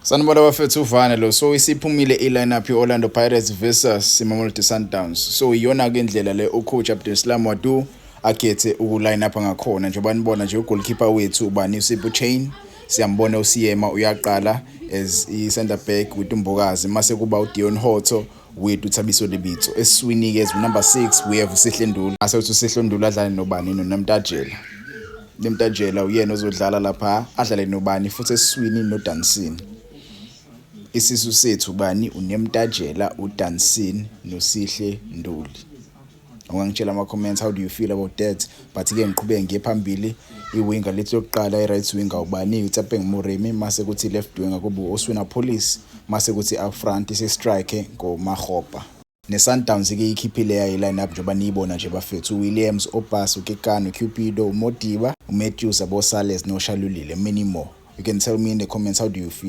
Sanibona bafethu uvana lo so isiphumile i-lineup ye-Orlando Pirates versus Mamelodi Sundowns. So iyona ke indlela le ucoach Abdeslam Wadu akhethe ukuline up ngakhona njengoba nibona nje ugoalkeeper wethu ubani uSipho Chain. Siyambona uSiyema uyaqala as i-center back with uMbokazi mase kuba uDion Hotto with uThabiso Lebitso. Eswini ke as number 6 we have uSihlendula. Ase uthi uSihlendula adlale nobani noNamtajela. Nemtajela uyena ozodlala lapha adlale nobani futhi eswini noDansini. Isisu sethu bani uNemtajela uDansini noSihle Nduli. Ungangitshela ama comments how do you feel about that? But ke ngiqhubeke ngiye phambili iwinger lethi lokuqala i-right winger ubani uTapeng Moremi mase kuthi left winger kuba uSwina Police mase kuthi up front isi-striker ngoMagopa. NeSundowns ke ikhiphile yayo line up njengoba niyibona nje bafethu Williams, Obas, uKekano, Cupido, uModiba, uMatthews, Abosales noShalulile many more. You can tell me in the comments how do you feel.